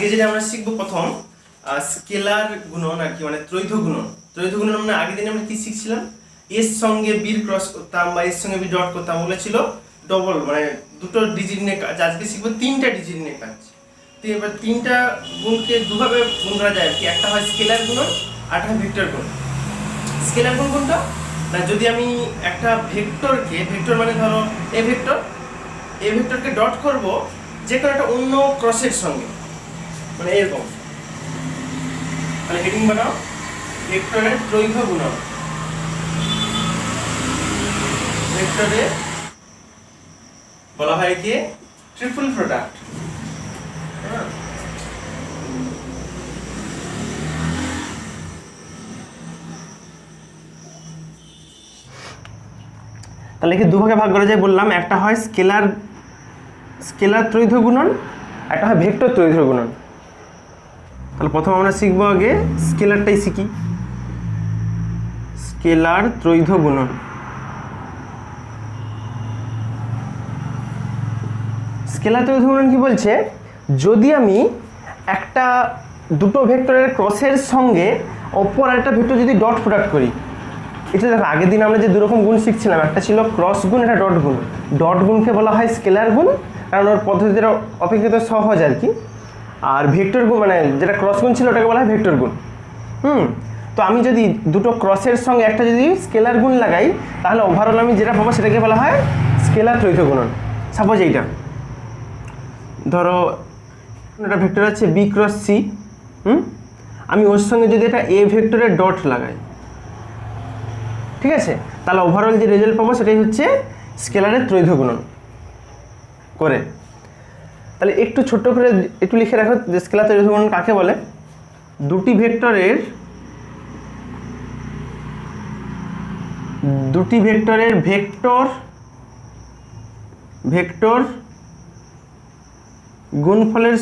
আজকে যেটা আমরা শিখবো প্রথম স্কেলার গুণন আর কি, মানে ত্রৈধ গুণন। ত্রৈধ গুণন মানে আগের দিন আমরা কি শিখছিলাম, এর সঙ্গে বির ক্রস করতাম বা এর সঙ্গে বি ডট করতাম, ওগুলো ছিল ডবল মানে দুটো ডিজিট নিয়ে কাজ। আজকে শিখবো তিনটা ডিজিট নিয়ে কাজ। তো এবার তিনটা গুণকে দুভাবে গুণ করা যায় আর কি, একটা হয় স্কেলার গুণন আর একটা হয় ভেক্টর গুণ। স্কেলার গুণ কোনটা না, যদি আমি একটা ভেক্টরকে, ভেক্টর মানে ধরো এ ভেক্টরকে ডট করব যে কোনো একটা অন্য ক্রসের সঙ্গে, মানে এরকম, মানে হেডিং বানাও ভেক্টরের ত্রৈধ গুণন। ভেক্টরে বলা হয় কি ট্রিপল প্রোডাক্ট। তাহলে কি দুভাগে ভাগ করা যায় বললাম, একটা হয় স্কেলার ত্রৈধ গুণন, একটা হয় ভেক্টর ত্রৈধ গুণন। তাহলে প্রথম আমরা শিখবো আগে স্কেলারটাই শিখি, স্কেলার ত্রৈধ গুণন। স্কেলার ত্রৈধ গুণন কি বলছে, যদি আমি একটা দুটো ভেক্টরের ক্রসের সঙ্গে অপর একটা ভেক্টর যদি ডট প্রোডাক্ট করি, এটা দেখো আগের দিন আমরা যে দুরকম গুণ শিখছিলাম, একটা ছিল ক্রস গুণ, একটা ডট গুণ। ডট গুণকে বলা হয় স্কেলার গুণ, কারণ ওর পদ্ধতিটা অপেক্ষিত সহজ আর কি। আর ভেক্টর গুণ মানে যেটা ক্রস গুণ ছিল ওটাকে বলা হয় ভেক্টর গুণ। তো আমি যদি দুটো ক্রসের সঙ্গে একটা যদি স্কেলার গুণ লাগাই, তাহলে ওভারঅল আমি যেটা পাবো সেটাকে বলা হয় স্কেলার ত্রৈধ গুণন। সাপোজ এইটা ধরো একটা ভেক্টর আছে বি ক্রস সি, আমি ওর সঙ্গে যদি এটা এ ভেক্টরের ডট লাগাই, ঠিক আছে, তাহলে ওভারঅল যে রেজাল্ট পাবো সেটাই হচ্ছে স্কেলারের ত্রৈধ গুণন করে। তাহলে একটু ছোট্ট করে একটু লিখে রাখো যে স্কেলার ত্রৈধ গুণন কাকে বলে। দুটি ভেক্টরের ভেক্টর গুণফলের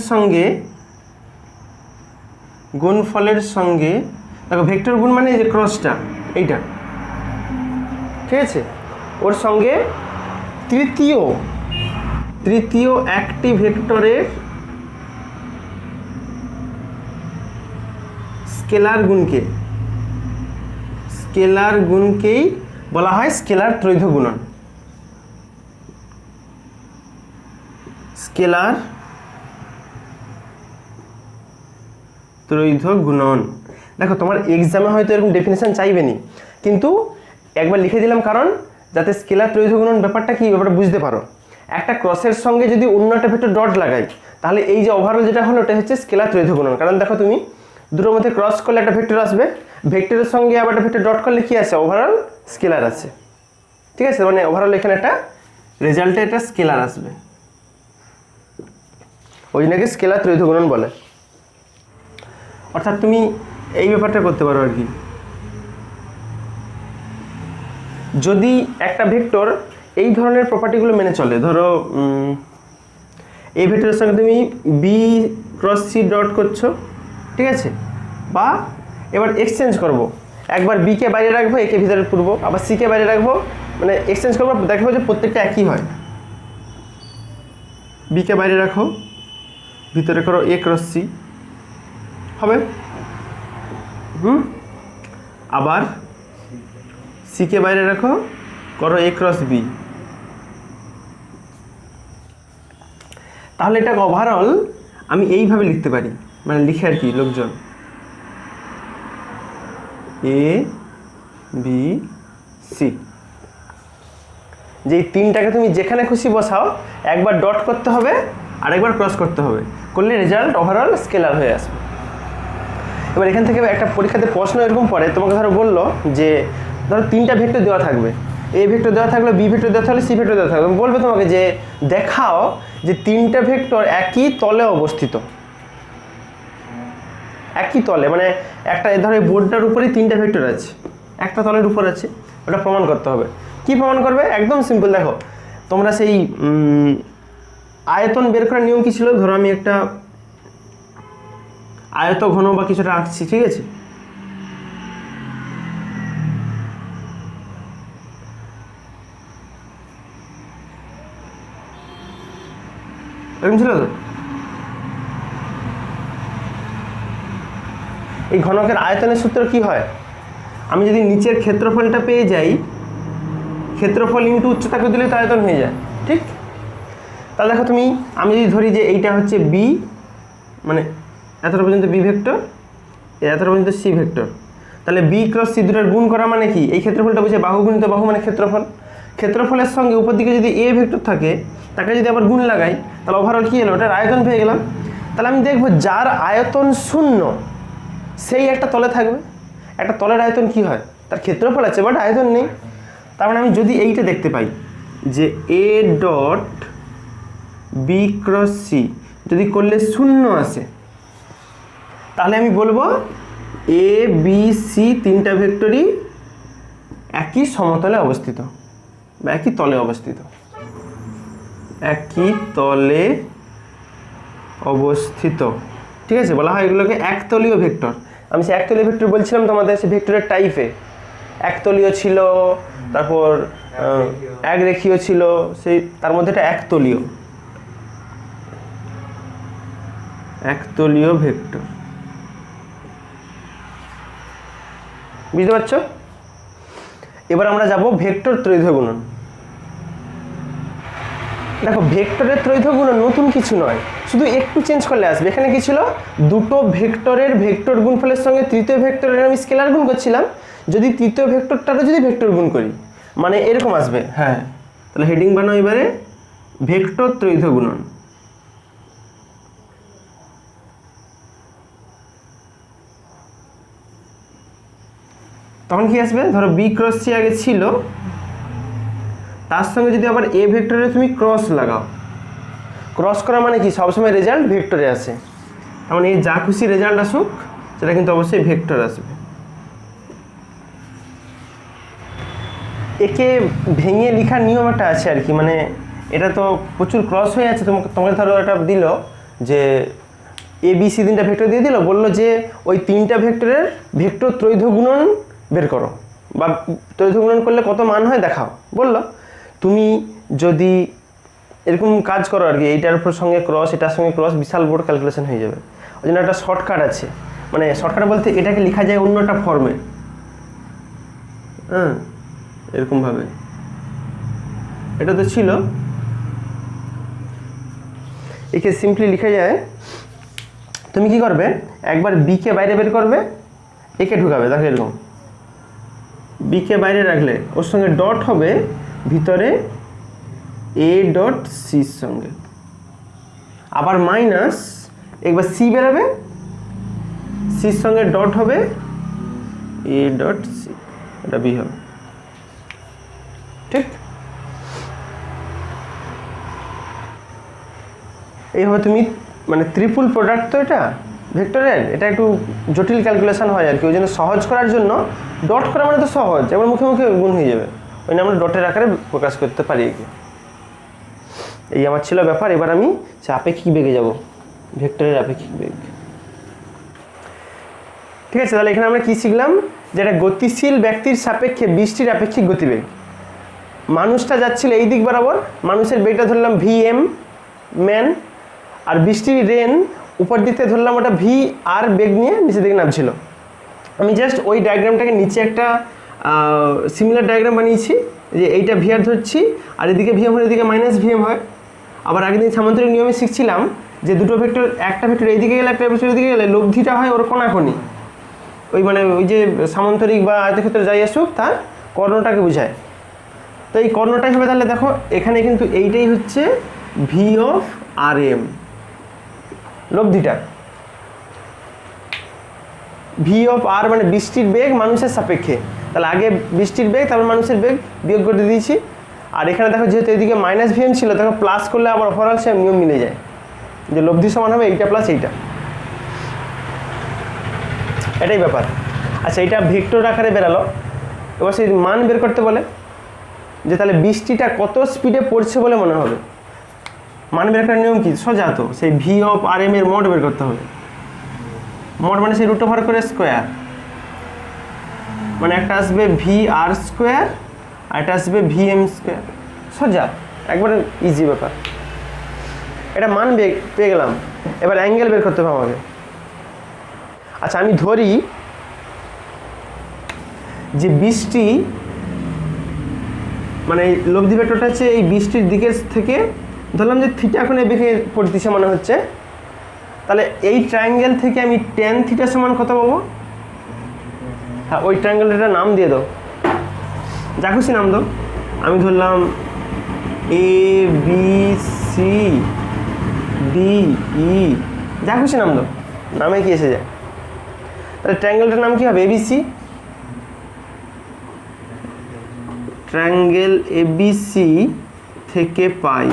সঙ্গে দেখো ভেক্টর গুণ মানে এই যে ক্রসটা এইটা, ঠিক আছে, ওর সঙ্গে তৃতীয় একটি ভেক্টরের স্কেলার গুণকেই বলা হয় স্কেলার ত্রৈধ গুণন। স্কেলার ত্রৈধ গুণন। দেখো তোমার এক্সামে হয়তো এরকম ডেফিনেশন চাইবেনি, কিন্তু একবার লিখে দিলাম কারণ যাতে স্কেলার ত্রৈধ গুণন ব্যাপারটা কি, ব্যাপারটা বুঝতে পারো। একটা ক্রসের সঙ্গে যদি অন্য একটা ভেক্টর ডট লাগাই, তাহলে এই যে ওভারঅল যেটা হলো ওটা হচ্ছে স্কেলার ত্রৈধ গুণন। কারণ দেখো তুমি দুটোর মধ্যে ক্রস করলে একটা ভেক্টর আসবে, ভেক্টরের সঙ্গে আবার একটা ভেক্টর ডট করলে কি আছে, ওভারঅল স্কেলার আছে, ঠিক আছে, মানে ওভারঅল এখানে একটা রেজাল্টে একটা স্কেলার আসবে, ওই জন্যকে স্কেলার ত্রৈধ গুণন বলে। অর্থাৎ তুমি এই ব্যাপারটা করতে পারো আর কি, যদি একটা ভেক্টর এই ধরনের প্রপার্টিগুলো মেনে চলে, ধরো এই ভেক্টরের সঙ্গে তুমি বি ক্রস সি ডট করছো, ঠিক আছে, বা এবার এক্সচেঞ্জ করব, একবার বিকে বাইরে রাখবো একে ভিতরে পুরবো, আবার সিকে বাইরে রাখবো, মানে এক্সচেঞ্জ করবো, দেখবো যে প্রত্যেকটা একই হয়। বিকে বাইরে রাখো, ভিতরে করো এ ক্রস সি হবে, আবার সিকে বাইরে রাখো, করো এ ক্রস বি। তাহলে এটা ওভারঅল আমি এইভাবে লিখতে পারি, মানে লিখে আর কি লোকজন এ বি সি, যে এই তিনটাকে তুমি যেখানে খুশি বসাও, একবার ডট করতে হবে আর একবার ক্রস করতে হবে, করলে রেজাল্ট ওভারঅল স্কেলার হয়ে আসবে। এবার এখান থেকে একটা পরীক্ষাতে প্রশ্ন এরকম পড়ে, তোমাকে ধরো বললো যে ধরো তিনটা ভেক্টর দেওয়া থাকবে, এ ভেক্টর দেওয়া থাকলে, বি ভেক্টর দেওয়া থাকলে, সি ভেক্টর দেওয়া থাকবে, বলবে তোমাকে যে দেখাও যে তিনটা ভেক্টর একই তলে অবস্থিত, একই তলে, মানে একটা ধরো এই বোর্ডটার উপরেই তিনটা ভেক্টর আছে, একটা তলের উপর আছে, ওটা প্রমাণ করতে হবে। কি প্রমাণ করবে, একদম সিম্পল। দেখো তোমরা সেই আয়তন বের করার নিয়ম কি ছিল, ধরো আমি একটা আয়ত ঘন বা কিছুটা আঁকছি, ঠিক আছে, এরকম ছিল তো, এই ঘনকের আয়তনের সূত্র কি হয়, আমি যদি নিচের ক্ষেত্রফলটা পেয়ে যাই, ক্ষেত্রফল ইন্টু উচ্চতা করে দিলে তো আয়তন হয়ে যায়, ঠিক? তাহলে দেখো তুমি, আমি যদি ধরি যে এইটা হচ্ছে বি, মানে এতটা পর্যন্ত বি ভেক্টর, এতটা পর্যন্ত সি ভেক্টর, তাহলে বি ক্রস সি দুটোর গুণ করা মানে কি, এই ক্ষেত্রফলটা বুঝে বাহু গুণিত বাহু মানে ক্ষেত্রফল, ক্ষেত্রফলের সঙ্গে উপর দিকে যদি এ ভেক্টর থাকে তাকে যদি আবার গুণ লাগাই তাহলে ওভারঅল কী এলো, ওটার আয়তন পেয়ে গেলাম। তাহলে আমি দেখবো যার আয়তন শূন্য সেই একটা তলে থাকবে। একটা তলের আয়তন কি হয়, তার ক্ষেত্রফল আছে বাট আয়তন নেই। তার মানে আমি যদি এইটা দেখতে পাই যে A dot B cross C যদি করলে শূন্য আসে, তাহলে আমি বলবো এ বি সি তিনটা ভেক্টরই একই সমতলে অবস্থিত বা একই তলে অবস্থিত, একই তলে অবস্থিত, ঠিক আছে? বলা হয় এগুলোকে একতলীয় ভেক্টর। আমি সে একতলীয় ভেক্টর বলছিলাম তোমাদের, সে ভেক্টরের টাইপে একতলীয় ছিল, তারপর একরেখীয় ছিল, সেই তার মধ্যে এটা একতলীয়, একতলীয় ভেক্টর, বুঝতে পারছো? এবার আমরা যাব ভেক্টর ত্রৈধ গুণন। দেখো ভেক্টরের ত্রৈধ গুণন নতুন কিছু নয়, শুধু একটু চেঞ্জ করলে আসবে। এখানে কি ছিল, দুটো ভেক্টরের ভেক্টর গুণফলের সঙ্গে তৃতীয় ভেক্টরের আমি স্কেলার গুণ করছিলাম, যদি তৃতীয় ভেক্টরটারও যদি ভেক্টর গুণ করি মানে এরকম আসবে। হ্যাঁ, তাহলে হেডিং বানাও এবারে ভেক্টর ত্রৈধ গুণন। তখন কি আসবে, ধরো বি ক্রস সি আগে ছিল, তার সঙ্গে যদি আবার এ ভেক্টরে তুমি ক্রস লাগাও, ক্রস করা মানে কি সবসময় রেজাল্ট ভেক্টরে আসে, তার মানে এই যা খুশি রেজাল্ট আসুক সেটা কিন্তু অবশ্যই ভেক্টর আসবে। একে ভেঙে লেখার নিয়ম একটা আছে আর কি, মানে এটা তো প্রচুর ক্রস হয়ে আছে। তোমাকে ধরো এটা দিল যে এ বি সি তিনটা ভেক্টর দিয়ে দিল, বললো যে ওই তিনটা ভেক্টরের ভেক্টর ত্রৈধ গুণন বের করো বা ত্রৈধ গুণন করলে কত মান হয় দেখাও বললো। তুমি যদি এরকম কাজ করো আর কি, এইটার উপর সঙ্গে ক্রস, এটার সঙ্গে ক্রস, বিশাল বড় ক্যালকুলেশন হয়ে যাবে। ওই জন্য একটা শর্টকাট আছে, মানে শর্টকাট বলতে এটাকে লেখা যায় অন্য একটা ফর্মে, হ্যাঁ এরকমভাবে। এটা তো ছিল, একে সিম্পলি লিখা যায়, তুমি কি করবে একবার বিকে বাইরে বের করবে, একে ঢুকাবে, দেখো এরকম বিকে বাইরে রাখলে ওর সঙ্গে ডট হবে ভিতরে এ ডট সির সঙ্গে, আবার মাইনাস একবার সি বেরোবে, সির সঙ্গে ডট হবে এ ডট সি, এটা বি হবে, ঠিক? এইভাবে তুমি মানে ত্রিপুল প্রোডাক্ট তো এটা ভেক্টরের, এটা একটু জটিল ক্যালকুলেশন হয় আর কি, ওই জন্য সহজ করার জন্য ডট করা মানে তো সহজ, এবার মুখে মুখে গুণ হয়ে যাবে, ওই জন্য আমরা ডটের আকারে প্রকাশ করতে পারি একে। এই আমার ছিল ব্যাপার। এবার আমি সে আপেক্ষিক বেগে যাব, ভেক্টরের আপেক্ষিক বেগ, ঠিক আছে? তাহলে এখানে আমরা কি শিখলাম, যেটা গতিশীল ব্যক্তির সাপেক্ষে বৃষ্টির আপেক্ষিক গতিবেগ। মানুষটা যাচ্ছিল এই দিক বরাবর, মানুষের বেগটা ধরলাম ভি এম ম্যান, আর বৃষ্টির রেন উপর দিকে ধরলাম ওটা ভি আর বেগ নিয়ে নিচের দিকে নামছিল। আমি জাস্ট ওই ডায়াগ্রামটাকে নিচে একটা সিমিলার ডায়াগ্রাম বানিয়েছি, যে এইটা ভি আর ধরছি আর এদিকে ভি এম হলে এদিকে মাইনাস ভি এম হয়। আবার আগের দিন সামান্তরিক নিয়মে শিখছিলাম যে দুটো ভেক্টর, একটা ভেক্টর এইদিকে গেলে একটা ভেক্টর এদিকে গেলে লব্ধিটা হয় ওর কোণাকোণি, ওই মানে ওই যে সামান্তরিক বা আয়তক্ষেত্র যাই আসুক তার কর্ণটাকে বোঝায়। তো এই কর্ণটাই হবে, তাহলে দেখো এখানে কিন্তু এইটাই হচ্ছে ভি অফ আর এম, লব্ধিটা ভি অফ আর মানে বৃষ্টির বেগ মানুষের সাপেক্ষে, তাহলে আগে বৃষ্টির বেগ তারপর মানুষের বেগ বিয়োগ করে দিয়েছি। আর এখানে দেখো যেহেতু এদিকে মাইনাস ভি এম ছিল, দেখো প্লাস করলে আবার ওভারঅল সে নিয়ম মিলে যায়, যে লব্ধি সমান হবে এইটা প্লাস এইটা, এটাই ব্যাপার। আচ্ছা, এইটা ভেক্টর আকারে বেরালো, এবার সেই মান বের করতে বলে যে তাহলে বৃষ্টিটা কত স্পিডে পড়ছে বলে মনে হবে। মান বের করার নিয়ম কি, সোজা তো, সেই ভি অফ আর এম এর মোড বের করতে হবে। মোড মানে সেই রুট ওভার করে স্কোয়ার, মানে একটা আসবে ভি আর স্কোয়ার আর একটা আসবে ভি এম স্কোয়ার, সোজা একবারে ইজি ব্যাপার। এটা মান পেয়ে গেলাম, এবার অ্যাঙ্গেল বের করতে হবে আমাকে। আচ্ছা, আমি ধরি যে বৃষ্টি মানে এই লব্ধি ভেক্টরটা হচ্ছে এই বৃষ্টির দিকের থেকে ধরলাম যে থিটা এখন এই দিকে পড়তেছে মনে হচ্ছে, তাহলে এই ট্রায়াঙ্গেল থেকে আমি tan থিটা সমান কত পাবো? হ্যাঁ, ওই ট্রায়াঙ্গেলটার নাম দিয়ে দাও, যা খুশি নাম দাও। আমি ধরলাম ABC DE, যা খুশি নাম দাও, নামে কি এসে যায়। তাহলে ট্রায়াঙ্গেলটার নাম কি হবে? ABC। ট্রায়াঙ্গেল ABC থেকে পাই,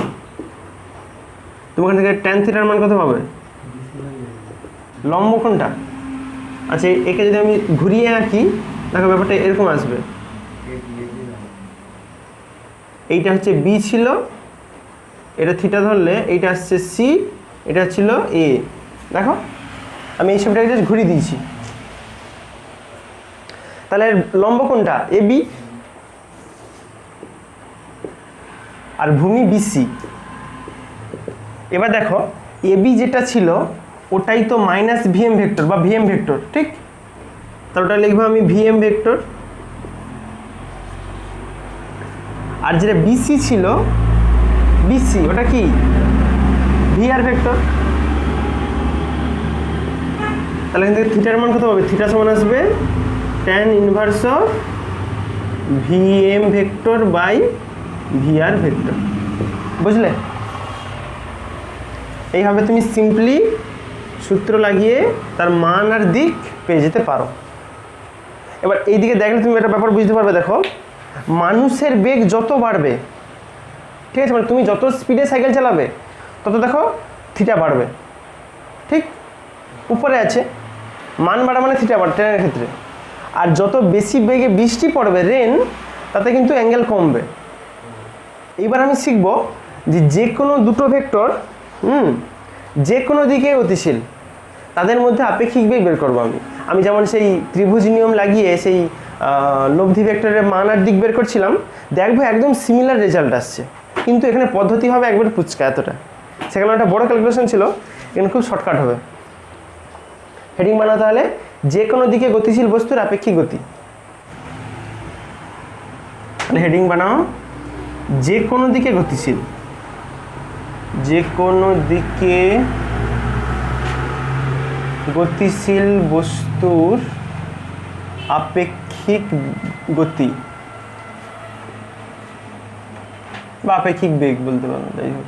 তুমি ওখান থেকে tan থিটার মান কত পাবে? লম্ব কোনটা? আচ্ছা, একে যদি আমি ঘুরিয়ে আঁকি দেখো ব্যাপারটা এরকম আসবে। এইটা হচ্ছে বি ছিল, এটা থিটা ধরলে এইটা আসছে সি, এটা ছিল এ। দেখো আমি এই সবটাকে জাস্ট ঘুরিয়ে দিয়েছি। তাহলে লম্ব কোনটা? এ বি, আর ভূমি বিসি। এবার দেখো এবি যেটা ছিল ওটাই তো মাইনাস ভিএম ভেক্টর বা ভিএম ভেক্টর, ঠিক? তাহলে ওটা লিখবো আমি ভিএম ভেক্টর। আর যেটা বিসি ছিল, বিসি ওটা কি? VR vector. তাহলে এখান থেকে থিটার মান কত হবে? থিটা সমান আসবে tan inverse of VM vector by VR vector. বুঝলে? এইভাবে তুমি সিম্পলি সূত্র লাগিয়ে তার মান আর দিক পেয়ে যেতে পারো। এবার এইদিকে দেখলে তুমি একটা ব্যাপার বুঝতে পারবে। দেখো মানুষের বেগ যত বাড়বে, ঠিক আছে, মানে তুমি যত স্পিডে সাইকেল চালাবে তত দেখো থিটা বাড়বে, ঠিক? উপরে আছে মান বাড়া মানে থিটা বাড়ে ট্রেনের ক্ষেত্রে। আর যত বেশি বেগে বৃষ্টি পড়বে, রেন, তাতে কিন্তু অ্যাঙ্গেল কমবে। এইবার আমি শিখব যে কোনো দুটো ভেক্টর যে কোনো দিকে গতিশীল, তাদের মধ্যে আপেক্ষিক বেগ বের করবো আমি যেমন সেই ত্রিভুজ নিয়ম লাগিয়ে সেই লব্ধি ভেক্টরের মান আর দিক বের করছিলাম, দেখবো একদম সিমিলার রেজাল্ট আসছে। কিন্তু এখানে পদ্ধতি হবে একবার পুচকা এতটা, সেখানে একটা বড় ক্যালকুলেশন ছিল, এখানে খুব শর্টকাট হবে। হেডিং বানাও তাহলে যে কোনো দিকে গতিশীল বস্তুর আপেক্ষিক গতি। তাহলে হেডিং বানাও যে কোনো দিকে গতিশীল, যে কোনো দিকে গতিশীল বস্তুর আপেক্ষিক গতি বা আপেক্ষিক বেগ বলতে পারো, যাই হোক।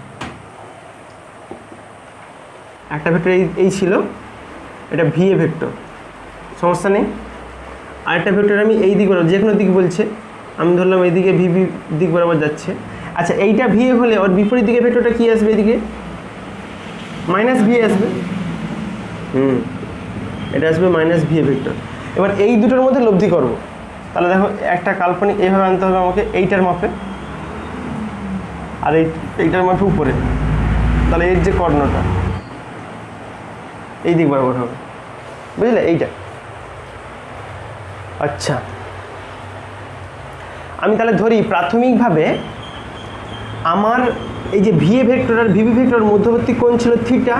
একটা ভেক্টর এই ছিল, এটা ভিএ ভেক্টর, সমস্যা নেই। আরেকটা ভেক্টর আমি এই দিক বরাবর, যে কোনো দিক বলছে, আমি ধরলাম এইদিকে ভিভি দিক বরাবর যাচ্ছে। আচ্ছা, এইটা ভিএ হলে ওর বিপরীত দিকে ভেক্টরটা কি আসবে? এদিকে মাইনাস ভিএ আসবে। এটা আসবে মাইনাস ভিএ ভেক্টর। এবার এই দুটোর মধ্যে লব্ধি করব। তাহলে দেখো একটা কাল্পনিক এইভাবে আনতে হবে আমাকে, এইটার মাপে আর এইটার মাপে উপরে। তাহলে এর যে কর্ণটা এই দিক বরাবর হবে, বুঝলে? এইটা। আচ্ছা, আমি তাহলে ধরি প্রাথমিকভাবে আমার এই যে ভিএ ভেক্টর আর ভিভি ভেক্টর মধ্যবর্তী কোণ ছিল থিটা।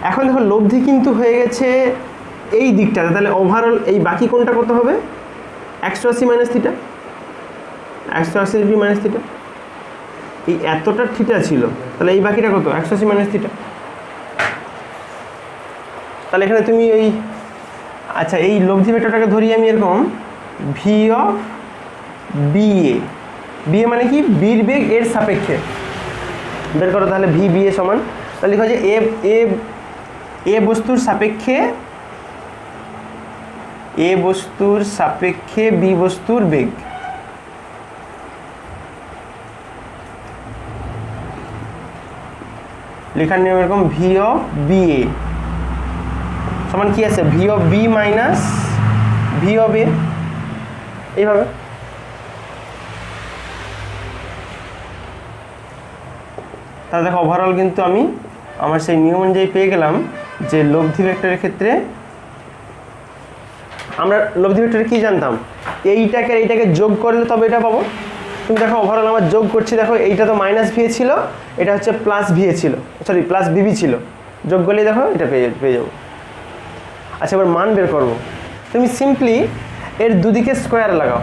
এখন দেখো লব্ধি কিন্তু হয়ে গেছে এই দিকটাতে, তাহলে ওভারঅল এই বাকি কোণটা কত হবে? 180 minus theta, 180 degree minus theta. এই এতটা থিটা ছিল, তাহলে এই বাকিটা কত? 180 মাইনাস থিটা। তাহলে এখানে তুমি এই, আচ্ছা, এই লব্ধি ভেক্টরটাকে ধরি আমি এরকম ভি অফ বিএ। বিএ মানে কি? বির বেগ এর সাপেক্ষে বের করো। তাহলে ভি বিএ সমান, তাহলে লিখা যায় এ বস্তুর সাপেক্ষে, এ বস্তুর সাপেক্ষে বি বস্তুর বেগ। লেখার নিয়ম এরকম, ভি অফ বিএ সমান কি আছে? V of B minus V of A, এইভাবে। তাহলে দেখো ওভারঅল কিন্তু আমি আমার সেই নিয়ম অনুযায়ী পেয়ে গেলাম যে লব্ধি ভেক্টরের ক্ষেত্রে আমরা লব্ধি ভেক্টরে কি জানতাম? এইটাকে এইটাকে যোগ করলে তবে এটা পাবো। তুমি দেখো ওভারঅল আমার যোগ করছি, দেখো এইটা তো মাইনাস ভিএ ছিল, এটা হচ্ছে প্লাস ভিএ ছিল, সরি প্লাস ভিভি ছিল, যোগ করলেই দেখো এটা পেয়ে যাবো। আচ্ছা, এবার মান বের করবো। তুমি সিম্পলি এর দুদিকে স্কোয়ার লাগাও,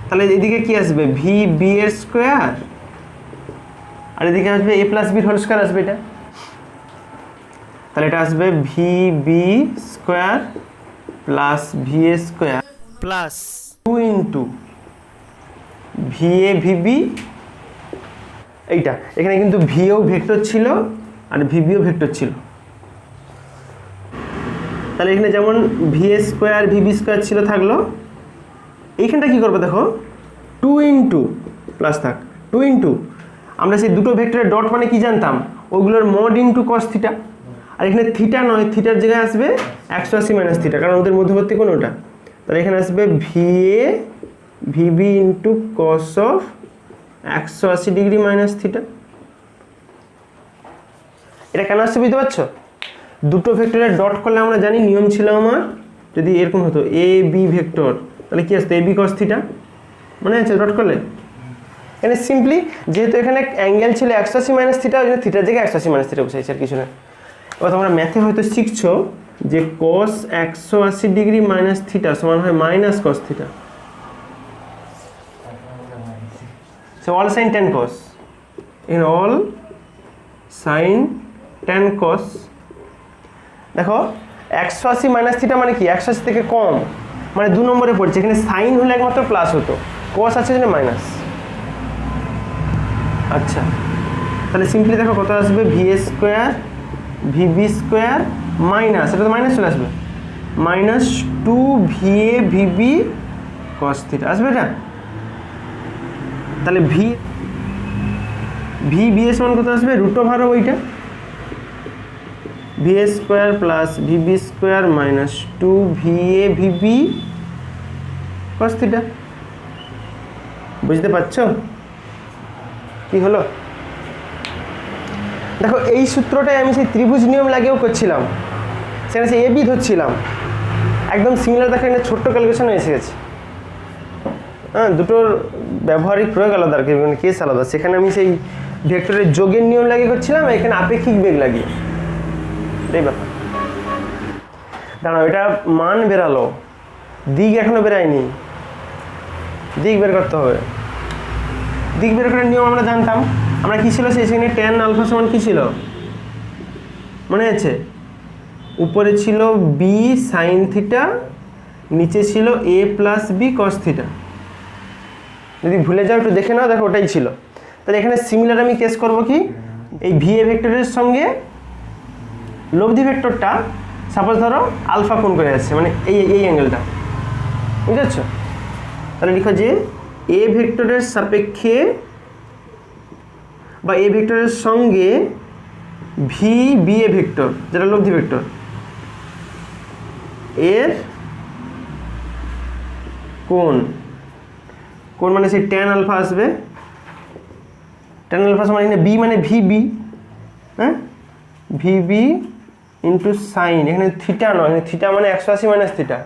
তাহলে এদিকে কি আসবে ভি বি এর স্কোয়ার, আর এদিকে আসবে এ প্লাস বির হোল স্কোয়ার আসবে এটা, তাহলে এটা আসবে V B square plus V A square plus 2 into V A V B. এইটা এখানে কিন্তু ভিও ভেক্টর ছিল আর ভিবিও ভেক্টর ছিল, তাহলে এখানে যেমন V A square VB square ছিল থাকলো, এইখানটা কী করবো দেখো 2 ইন্টু প্লাস থাক 2 ইন্টু আমরা সেই দুটো ভেক্টরের ডট মানে কি জানতাম, ওগুলোর মড ইন্টু কস থিটা, আর এখানে থিটা নয়, থিটার জায়গায় আসবে 180 মাইনাস থিটা, কারণ ওদের মধ্যবর্তী কোণ ওটা, তাহলে এখানে আসবে V A VB into cos of 180 degree minus theta. এটা কেন আসছে বুঝতে পারছো? দুটো ভেক্টরের ডট করলে আমরা জানি নিয়ম ছিল আমার, যদি এরকম হতো এ বি ভেক্টর তাহলে কি আসতো এ বি কস থিটা, মনে আছে ডট করলে? এখানে সিম্পলি যেহেতু এখানে অ্যাঙ্গেল ছিল 180 মাইনাস থিটা, ওই জন্য থিটার জায়গায় 180 মাইনাস থিটা বসাইছে, আর কিছু না। এবার তোমরা ম্যাথে হয়তো শিখছো যে কস 180 ডিগ্রি মাইনাস থিটা সমান হয় minus cos theta, so all sign tan cos, in all sign tan কস। দেখো 180 মাইনাস থিটা মানে কি 180 থেকে কম, মানে 2 নম্বরে পড়ছে, এখানে সাইন হলে একমাত্র প্লাস হতো, কস আছে জন্য মাইনাস। আচ্ছা তাহলে সিম্পলি দেখো কত আসবে V A square VB square minus, এটা তো মাইনাস চলে আসবে, minus 2 V A VB cos theta আসবে এটা। তাহলে ভি বি এর সমান কত আসবে রুট ওভার ওইটা V A square plus VB square minus 2 V A VB cos theta. বুঝতে পারছো কি হলো? দেখো এই সূত্রটাই আমি সেই ত্রিভুজ নিয়ম লাগেও করছিলাম, সেখানে সেই এ বি ধরছিলাম, একদম সিমিলার। দেখো এখানে ছোট্ট ক্যালকুলেশন এসে গেছে, হ্যাঁ দুটোর ব্যবহারিক প্রয়োগ আলাদা আর কি, মানে কেস আলাদা। সেখানে আমি সেই ভেক্টরের যোগের নিয়ম লাগিয়ে করছিলাম, এখানে আপেক্ষিক বেগ লাগিয়ে, এই ব্যাপার। দাঁড়াও এটা মান বেরালো, দিক এখনো বেরায়নি, দিক বের করতে হবে। দিক বের করার নিয়ম আমরা জানতাম, আমরা কী ছিল সেই সেখানে ট্যান আলফা সমান কী ছিল মনে আছে? উপরে ছিল বি সাইন থিটা, নিচে ছিল এ প্লাস বি কস থিটা। যদি ভুলে যাও একটু দেখে নাও, দেখো ওটাই ছিল। তাহলে এখানে সিমিলার আমি কেস করব কি, এই ভি এ ভেক্টরের সঙ্গে লব্ধি ভেক্টরটা সাপোজ ধরো আলফা কোণ করে আসছে, মানে এই অ্যাঙ্গেলটা, বুঝতে পারছো? তাহলে লিখো যে এ ভেক্টরের সাপেক্ষে বা এ ভেক্টরের সঙ্গে ভি বি এ ভেক্টর যেটা লব্ধি ভেক্টর এর কোণ মানে সেই ট্যান আলফা আসবে, ট্যান আলফা সমান এখানে বি মানে ভিবি, হ্যাঁ ভিবি ইন্টু সাইন, এখানে থিটা নয়, এখানে থিটা মানে 180 minus theta,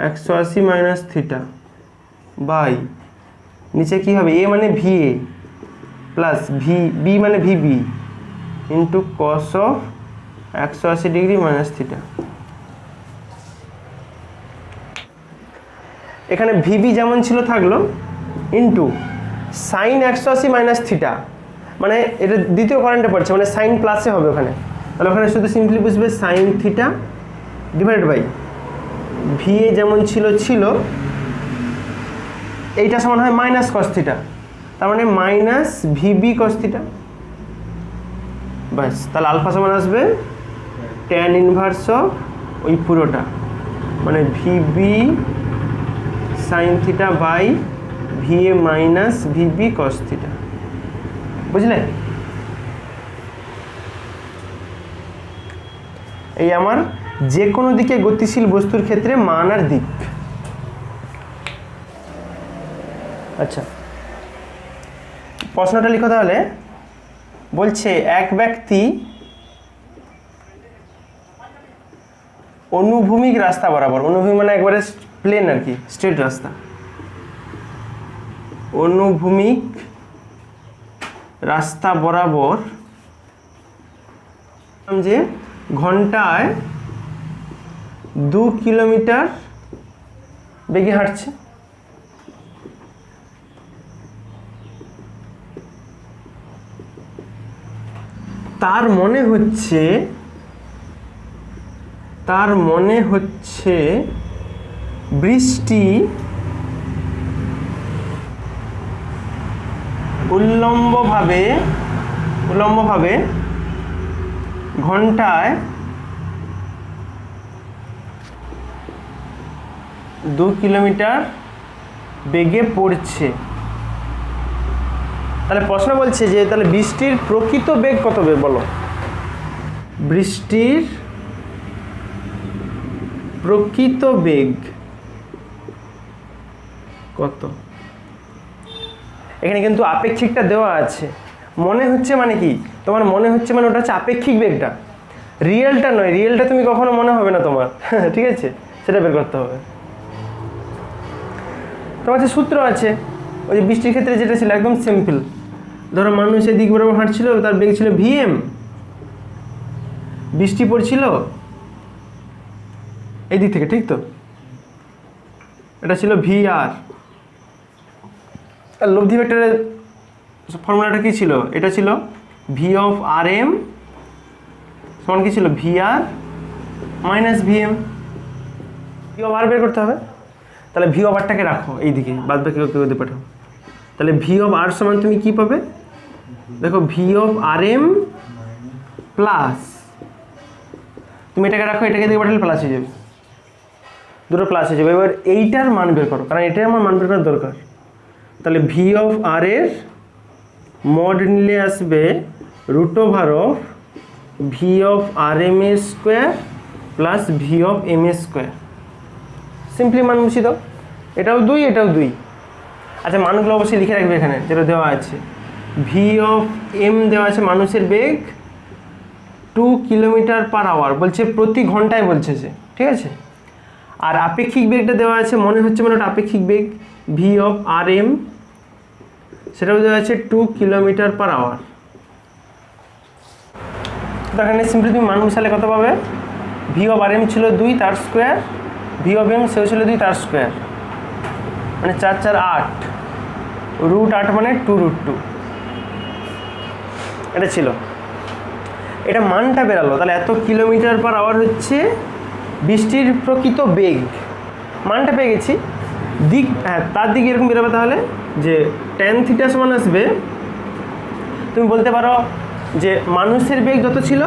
180 minus theta by নিচে কি হবে এ মানে ভি এ প্লাস বি মানে VB into cos of 180 degree minus theta. এখানে ভিবি যেমন ছিল থাকলো ইন্টু সাইন 180 মাইনাস থিটা, মানে এটা দ্বিতীয় কারেন্টে পড়ছে, মানে সাইন প্লাসে হবে ওখানে, তাহলে ওখানে শুধু সিম্পলি বুঝবে sine theta divided by V A যেমন ছিল এইটা সমান হয় মাইনাস কস থিটা, তার মানে মাইনাস ভিবি কস থিটা, ব্যাস। তাহলে আলফা সমান আসবে ট্যান ইনভার্স অফ ওই পুরোটা, মানে VB sine theta by V A minus VB cos theta. বুঝলে? এই আমার যে কোনো দিকে গতিশীল বস্তুর ক্ষেত্রে মান আর দিক। আচ্ছা প্রশ্নটা লিখো তাহলে। বলছে এক ব্যক্তি অনুভূমিক রাস্তা বরাবর, অনুভূমিক মানে একবারে প্লেন আর কি, স্ট্রেট রাস্তা, অনুভূমিক রাস্তা বরাবর যে ঘন্টায় 2 কিলোমিটার বেগে হাঁটছে। তার মনে হচ্ছে বৃষ্টি উল্লম্বভাবে ঘন্টায় 2 কিলোমিটার বেগে পড়ছে। তাহলে প্রশ্ন বলছে যে তাহলে বৃষ্টির প্রকৃত বেগ কত হবে বলো। বৃষ্টির প্রকৃত বেগ কত? এখানে কিন্তু আপেক্ষিকটা দেওয়া আছে। মনে হচ্ছে মানে কি, তোমার মনে হচ্ছে মানে ওটা হচ্ছে আপেক্ষিক বেগটা, রিয়েলটা নয়। রিয়েলটা তুমি কখনো মনে হবে না তোমার, ঠিক আছে, সেটা বের করতে হবে। তোমার কাছে সূত্র আছে, ওই যে বৃষ্টির ক্ষেত্রে যেটা ছিল একদম সিম্পল। ধরো মানুষ এদিক বরাবর হাঁটছিল, তার বেগ ছিল vm, বৃষ্টি পড়ছিল এই দিক থেকে, ঠিক তো? এটা ছিল vr। আর লব্ধি ভেক্টরের ফর্মুলাটা কি ছিল? এটা ছিল v of rm সমান কি ছিল? vr minus vm। v of r বের করতে হবে। তাহলে v of r-টাকে রাখো এইদিকে, বাদ বাকি ওকে পাঠাও। তাহলে v of r সমান তুমি কি পাবে? দেখো v of rm প্লাস, তুমি এটাকে রাখো, এটাকে দিকে পাঠালে প্লাস হয়ে যাবে, দুটো প্লাস হয়ে যাবে। এবার এইটার মান বের করো, কারণ এটাই আমার মান বের করার দরকার। তাহলে v of r এর মড নিলে আসবে √of v of rm square plus v of m square. Simply মান বসিয়ে দাও, এটাও 2 এটাও 2। আচ্ছা, মানগুলো অবশ্যই লিখে রাখবে এখানে, যেটা দেওয়া আছে। v of m দেওয়া আছে মানুষের বেগ 2 কিলোমিটার/আওয়ার, বলছে প্রতি ঘন্টায় বলছে যে, ঠিক আছে। আর আপেক্ষিক বেগটা দেওয়া আছে, মনে হচ্ছে মানে ওটা আপেক্ষিক বেগ v of rm, সেটাও দেওয়া আছে 2 কিলোমিটার/আওয়ার। তো এখানে সিম্পলি তুমি মান মিশালে কত পাবে? v of rm ছিল 2 তার স্কোয়ার, v of m সেও ছিল 2 তার স্কোয়ার, মানে 4 4 8, √8 মানে 2√2। এটা ছিল, এটা মানটা বেরালো। তাহলে এত কিলোমিটার/আওয়ার হচ্ছে বৃষ্টির প্রকৃত বেগ। মানটা পেয়ে গেছি, দিক, হ্যাঁ তার দিকে এরকম বেরোবে। তাহলে যে tan θ সমান আসবে, তুমি বলতে পারো যে মানুষের বেগ যত ছিল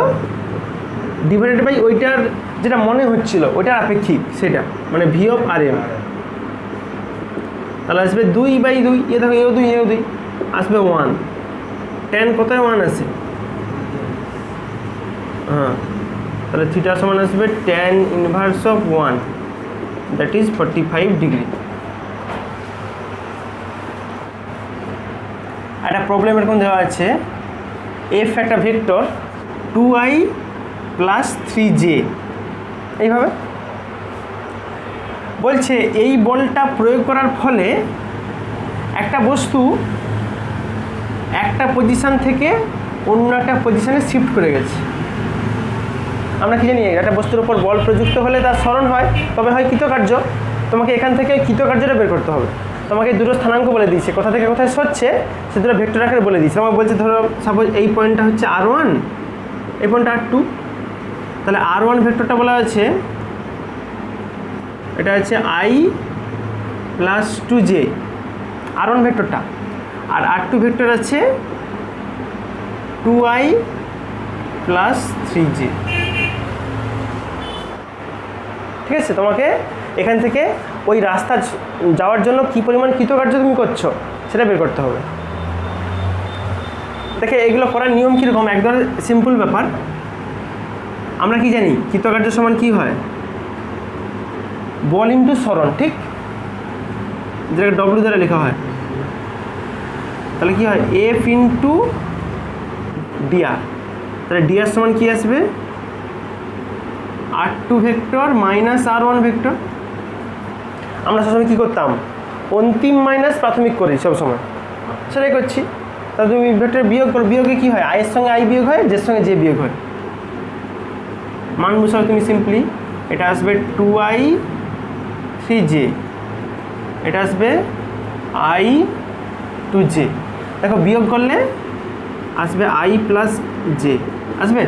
ডিভাইডেড বাই ওইটার যেটা মনে হচ্ছিল ওইটার আপেক্ষিক, সেটা মানে v of rm। তাহলে আসবে 2/2, এ দেখো এও 2 এও 2, আসবে 1। tan কোথায় 1 আছে? হ্যাঁ, তাহলে থিটা সমান আসবে tan inverse of 1, that is 45 degree. একটা প্রবলেম এরকম দেওয়া আছে, f একটা ভেক্টর 2i প্লাস 3j, এইভাবে বলছে এই বলটা প্রয়োগ করার ফলে একটা বস্তু একটা পজিশন থেকে অন্য একটা পজিশনে শিফট করে গেছে। আমরা কি জানি, একটা বস্তুর উপর বল প্রযুক্ত হলে তার সরণ হয়, তবে হয় কৃতকার্য। তোমাকে এখান থেকে কৃতকার্যটা বের করতে হবে। তোমাকে দুটো স্থানাঙ্ক বলে দিয়েছে, কোথা থেকে কোথায় সরছে সে দুটো ভেক্টর আকারে বলে দিয়েছে। আমার বলছে ধরো সাপোজ এই পয়েন্টটা হচ্ছে r1, এই পয়েন্টটা r2। তাহলে r1 ভেক্টরটা বলা আছে, এটা হচ্ছে i প্লাস 2j, r1 ভেক্টরটা। আর r2 ভেক্টর আছে 2i প্লাস 3j, ঠিক আছে। তোমাকে এখান থেকে ওই রাস্তা যাওয়ার জন্য কী পরিমাণ কৃতকার্য তুমি করছো সেটা বের করতে হবে। দেখে এগুলো করার নিয়ম কীরকম, একদম সিম্পল ব্যাপার। আমরা কি জানি কৃতকার্য সমান কি হয়? বল ইন্টু সরণ, ঠিক, যেটাকে ডব্লিউ দ্বারা লেখা হয়। তাহলে কি হয়? F into DR. তাহলে ডিআর সমান কি আসবে? r2 vector minus r1 vector. আমরা সবসময় কী করতাম? অন্তিম মাইনাস প্রাথমিক করি সবসময়, সেটাই করছি। তাহলে তুমি ভেক্টর বিয়োগ করো, বিয়োগে কী হয়? আই এর সঙ্গে আই বিয়োগ হয়, জের সঙ্গে জে বিয়োগ হয়। মান বসাও তুমি সিম্পলি এটা আসবে 2i 3j, এটা আসবে i 2j। দেখো বিয়োগ করলে আসবে i প্লাস j আসবে।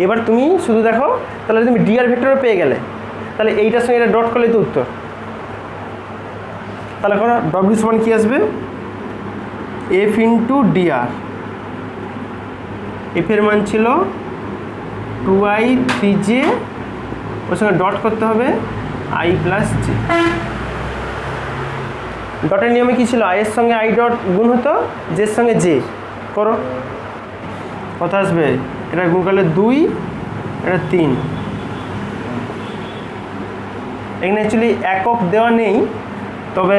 এবার তুমি শুধু দেখো, তাহলে তুমি dr ভেক্টরও পেয়ে গেলে, তাহলে এইটার সঙ্গে এটা ডট করলে তো উত্তর। তাহলে করো w সমান কি আসবে, f ইন্টু dr, f এর মান ছিল 2i 3j, ওর সঙ্গে ডট করতে হবে i প্লাস j। ডটের নিয়মে কি ছিল, i এর সঙ্গে i ডট গুণ হতো, j এর সঙ্গে j। করো কত আসবে, এটা গুণ করলে 2, এটা 3। এখানে অ্যাকচুয়ালি একক দেওয়া নেই, তবে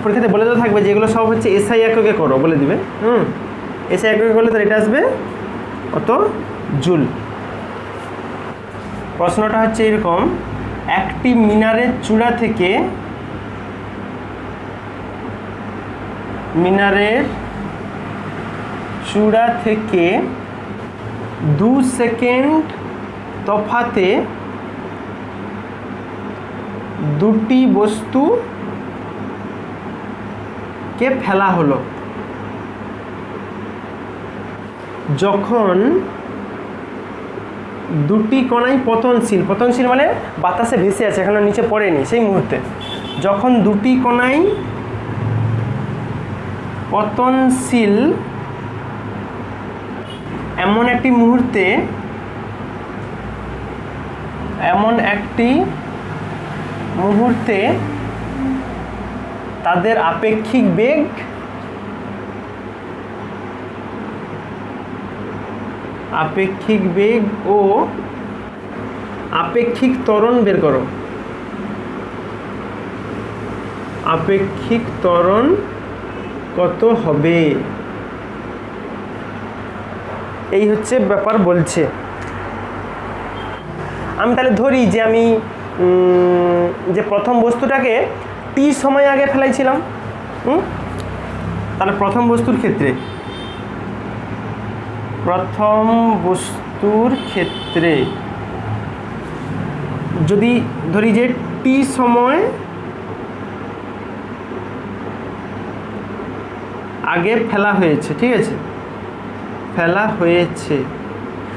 পরীক্ষাতে বলে তো থাকবে যেগুলো সব হচ্ছে এসআই এককে করো বলে দিবে। এসআই এককে করলে তো এটা আসবে কত জুল। প্রশ্নটা হচ্ছে এরকম, একটি মিনারের চূড়া থেকে চূড়া থেকে 2 সেকেন্ড তফাতে দুটি বস্তুকে ফেলা হলো। যখন দুটি কণাই পতনশীল মানে বাতাসে ভেসে আছে, এখনো নিচে পড়েনি, সেই মুহূর্তে যখন দুটি কণাই পতনশীল এমন একটি মুহূর্তে তাদের আপেক্ষিক বেগ ও আপেক্ষিক ত্বরণ বের করো। আপেক্ষিক ত্বরণ কত হবে, এই হচ্ছে ব্যাপার বলছে। আমি তাহলে ধরি যে আমি যে প্রথম বস্তুটাকে t সময় আগে ফেলাইছিলাম, তাহলে প্রথম বস্তুর ক্ষেত্রে যদি ধরি যে t সময় আগে ফেলা হয়েছে, ঠিক আছে,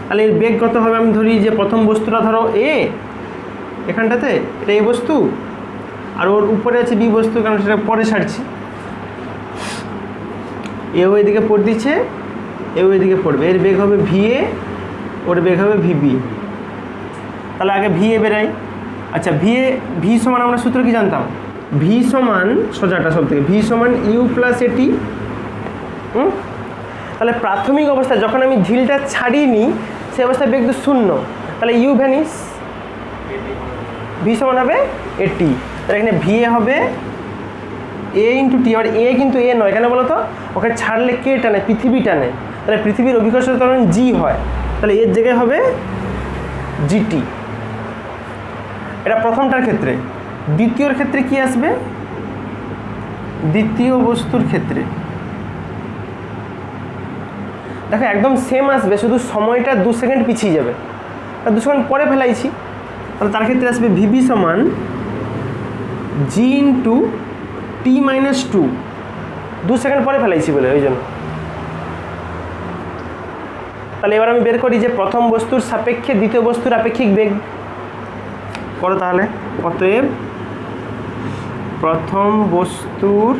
তাহলে এর বেগ কত হবে, আমি ধরি যে প্রথম বস্তুটা ধরো a, এখানটাতে এটা a বস্তু, আর ওর উপরে আছে b বস্তু, কারণ সেটা পরে ছাড়ছি। এও এদিকে পড় দিচ্ছে, এও এদিকে পড়বে, এর বেগ হবে va, ওর বেগ হবে vb। তাহলে আগে va বেরাই। আচ্ছা v সমান আমরা সূত্র কি জানতাম, v সমান সোজাটা সব থেকে v সমান u প্লাস at। তাহলে প্রাথমিক অবস্থায় যখন আমি ঝিলটা ছাড়িনি সেই অবস্থায় বেগ তো 0, তাহলে ইউ ভ্যানিস, ভি সমান হবে এটি। তাহলে এখানে ভি এ হবে এ ইন্টু টি, আর এ কিন্তু এ নয়, কেন বলো তো, ওকে ছাড়লে কে টানে, পৃথিবী টানে, তাহলে পৃথিবীর অভিকর্ষ ত্বরণ জি হয়, তাহলে এর জায়গায় হবে জিটি। এটা প্রথমটার ক্ষেত্রে। দ্বিতীয়র ক্ষেত্রে কি আসবে, দ্বিতীয় বস্তুর ক্ষেত্রে দেখো একদম সেম আসবে, শুধু সময়টা 2 সেকেন্ড পিছিয়ে যাবে, আর 2 সেকেন্ড পরে ফেলাইছি, তাহলে তার ক্ষেত্রে আসবে ভিবি সমান জি ইন্টু টি মাইনাস 2, 2 সেকেন্ড পরে ফেলাইছি বলে ওই জন্য। তাহলে এবার আমি বের করি যে প্রথম বস্তুর সাপেক্ষে দ্বিতীয় বস্তুর আপেক্ষিক বেগ করো। তাহলে অতএব প্রথম বস্তুর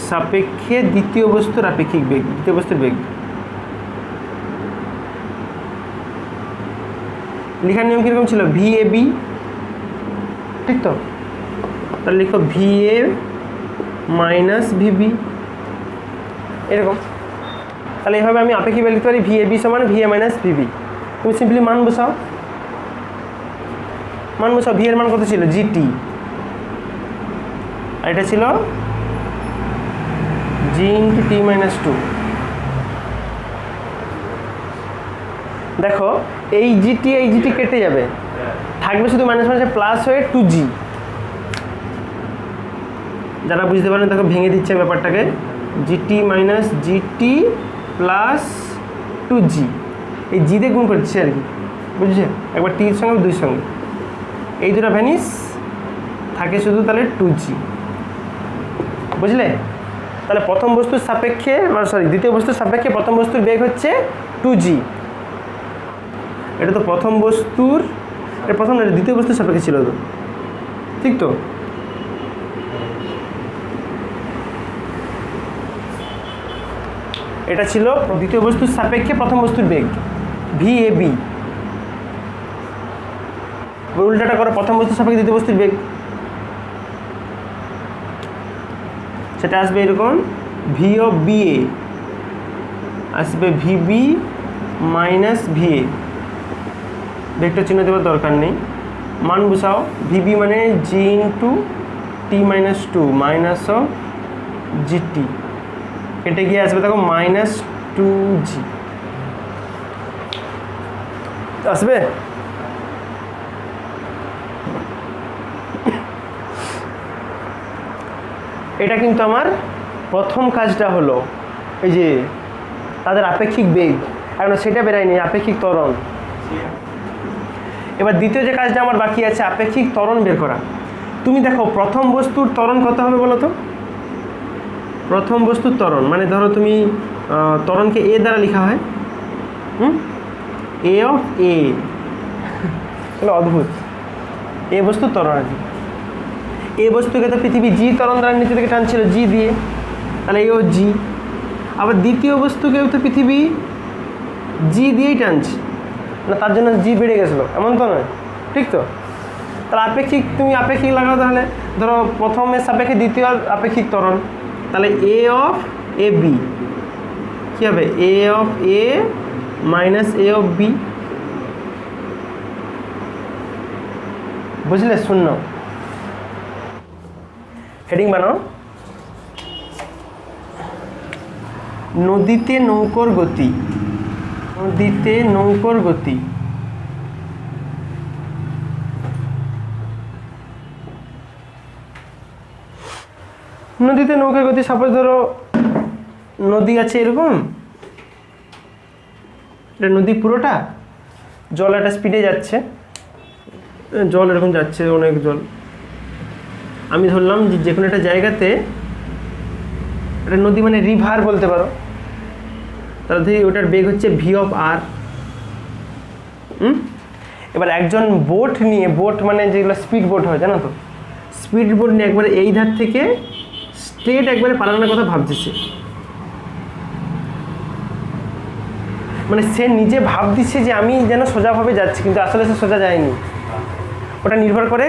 সাপেক্ষে দ্বিতীয় বস্তুর আপেক্ষিক বেগ, দ্বিতীয় বস্তুর বেগ লেখার নিয়ম কিরকম ছিল, ভি এ বি, ঠিক তো, তাহলে লিখো ভি এ মাইনাস ভিবি, এরকম। তাহলে এইভাবে আমি আপেক্ষিক বেগ লিখতে পারি ভি এ বি সমান ভি এ মাইনাস ভিবি। তুমি সিম্পলি মান বসাও, ভি এর মান কত ছিল, জিটি, আর এটা ছিল জি ইন্টু টি মাইনাস 2। দেখো এই জিটি কেটে যাবে, থাকবে শুধু মাইনাস মাইনাসে প্লাস হয়ে 2g। যারা বুঝতে পারেন দেখো ভেঙে দিচ্ছে ব্যাপারটাকে, GT minus GT plus 2g, এই জি দিয়ে গুণ করছি আর কি, বুঝছে? একবার টির সঙ্গে 2 সঙ্গে এই দুটো ভ্যানিস থাকে শুধু তাহলে 2g, বুঝলে? তাহলে প্রথম বস্তুর সাপেক্ষে দ্বিতীয় বস্তুর সাপেক্ষে প্রথম বস্তুর বেগ হচ্ছে 2g। এটা তো প্রথম বস্তুর, এটা প্রথম না, দ্বিতীয় বস্তুর সাপেক্ষে ছিল তো, ঠিক তো? এটা ছিল দ্বিতীয় বস্তুর সাপেক্ষে প্রথম বস্তুর বেগ VAB। উল্টাটা করো, প্রথম বস্তুর সাপেক্ষে দ্বিতীয় বস্তুর বেগ, সেটা আসবে এরকম V of BA আসবে VB মাইনাস VA। ভেক্টর চিহ্ন দেওয়ার দরকার নেই, মান বসাও। VB মানে G into T minus 2 minus of GT, কেটে গিয়ে আসবে দেখো মাইনাস 2G আসবে। এটা কিন্তু আমার প্রথম কাজটা হলো, এই যে তাদের আপেক্ষিক বেগ, এখন সেটা বেরায়নি, আপেক্ষিক ত্বরণ। এবার দ্বিতীয় যে কাজটা আমার বাকি আছে আপেক্ষিক ত্বরণ বের করা। তুমি দেখো প্রথম বস্তুর ত্বরণ কত হবে বলো তো? প্রথম বস্তুর ত্বরণ মানে ধরো তুমি ত্বরণকে এ দ্বারা লেখা হয়, এ অফ এ, অদ্ভুত। এ বস্তুর ত্বরণ আর কি। এ বস্তুকে তো পৃথিবী জি ত্বরণ দ্বারা নিচে থেকে টানছিল জি দিয়ে, তাহলে এও জি। আবার দ্বিতীয় বস্তুকেও তো পৃথিবী জি দিয়েই টানছে না, তার জন্য জি বেড়ে গেছিলো এমন তো নয়, ঠিক তো? তাহলে আপেক্ষিক, তুমি আপেক্ষিক লাগাও, তাহলে ধরো প্রথমের সাপেক্ষে দ্বিতীয় আপেক্ষিক ত্বরণ, তাহলে এ অফ এ বি কী হবে? A of A minus A of B, বুঝলে? শূন্য। হেডিং বানাও, নদীতে নৌকোর গতি। নদীতে নৌকোর গতি। নদীতে নৌকার গতি, সাপোজ ধরো নদী আছে এরকম, এটা নদী পুরোটা, জল একটা স্পিডে যাচ্ছে, জল এরকম যাচ্ছে, অনেক জল। আমি ধরলাম যে কোনো একটা জায়গাতে এটা নদী মানে রিভার বলতে পারো, তাহলে ধরি ওটার বেগ হচ্ছে ভি অফ আর। এবার একজন বোট নিয়ে, বোট মানে যেগুলো স্পিড বোট হয় জানো তো, স্পিড বোট নিয়ে একবারে এই ধার থেকে স্ট্রেট একবারে পালানোর কথা ভাবতেছে, মানে সে নিজে ভাবতেছে যে আমি যেন সোজাভাবে যাচ্ছি, কিন্তু আসলে সে সোজা যায়নি। ওটা নির্ভর করে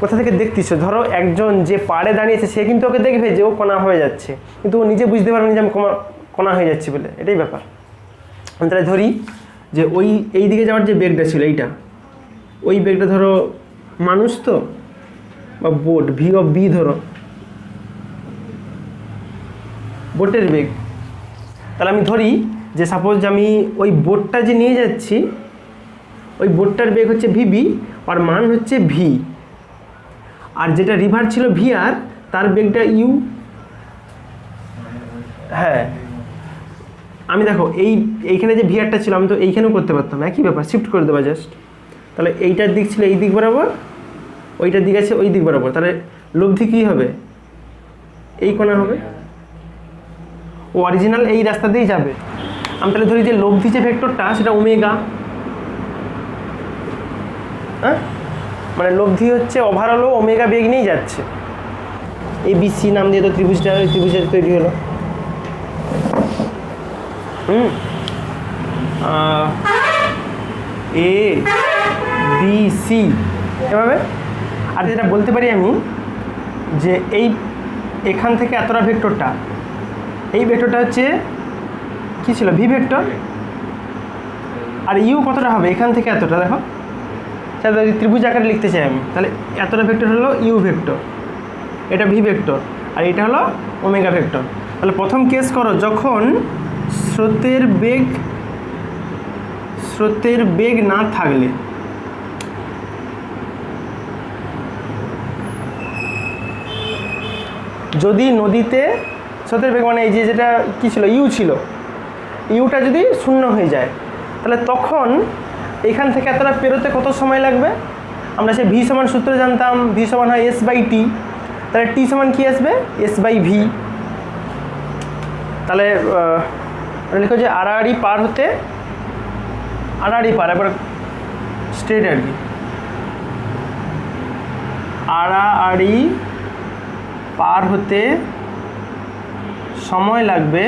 কোথা থেকে দেখতেছে। ধরো একজন যে পাড়ে দাঁড়িয়েছে সে কিন্তু ওকে দেখবে যে ও কোনা হয়ে যাচ্ছে, কিন্তু ও নিজে বুঝতে পারবে না যে আমি কোনা হয়ে যাচ্ছি বলে, এটাই ব্যাপার। আমি তাহলে ধরি যে ওই এই দিকে যাওয়ার যে বেগটা ছিল এইটা, ওই বেগটা ধরো মানুষ তো বা বোট, ভি অফ বি ধরো বোটের বেগ। তাহলে আমি ধরি যে সাপোজ আমি ওই বোটটা যে নিয়ে যাচ্ছি, ওই বোটটার বেগ হচ্ছে ভিবি আর মান হচ্ছে ভি, আর যেটা রিভার ছিল ভি আর, তার বেগটা ইউ। হ্যাঁ, আমি দেখো এইখানে যে ভি আরটা ছিল আমি তো এইখানেও করতে পারতাম, একই ব্যাপার, শিফট করে দেওয়া জাস্ট। তাহলে এইটার দিক ছিল এই দিক বরাবর, ওইটার দিক আছে ওই দিক বরাবর, তাহলে লব্ধি কী হবে? এই কোণা হবে। ও অরিজিনাল এই রাস্তা দিয়েই যাবে। আমি তাহলে ধরি যে লব্ধি যে ভেক্টরটা সেটা ওমেগা, হ্যাঁ, মানে লব্ধি হচ্ছে ওভারঅল ওমেগা বেগ নিয়েই যাচ্ছে। ABC নাম দিয়ে তো ত্রিভুজটা তৈরি হলো। ABC এভাবে। আর যেটা বলতে পারি আমি যে এখান থেকে এতটা ভেক্টরটা, এই ভেক্টরটা হচ্ছে কি ছিল? V vector. আর ইউ কতটা হবে? এখান থেকে এতটা, দেখো তাহলে যদি ত্রিভুজ আকারে লিখতে চাই আমি, তাহলে এতটা ভেক্টর হলো ইউ ভেক্টর, এটা ভি ভেক্টর, আর এটা হলো ওমেগা ভেক্টর। তাহলে প্রথম কেস করো, যখন স্রোতের বেগ না থাকলে, যদি নদীতে স্রোতের বেগ মানে এই যে যেটা কী ছিল ইউ ছিল, ইউটা যদি শূন্য হয়ে যায়, তাহলে তখন এখান থেকে এতটা পেরোতে কত সময় লাগবে? আমরা সে ভি সমান সূত্র জানতাম, ভি সমান হয় এস বাই টি, তাহলে টি সমান কি আসবে? S by V. তাহলে লিখো যে আড়াআড়ি পার হতে, আড়াআড়ি পার এবার স্ট্রেট আর কি, আড়াআড়ি পার হতে সময় লাগবে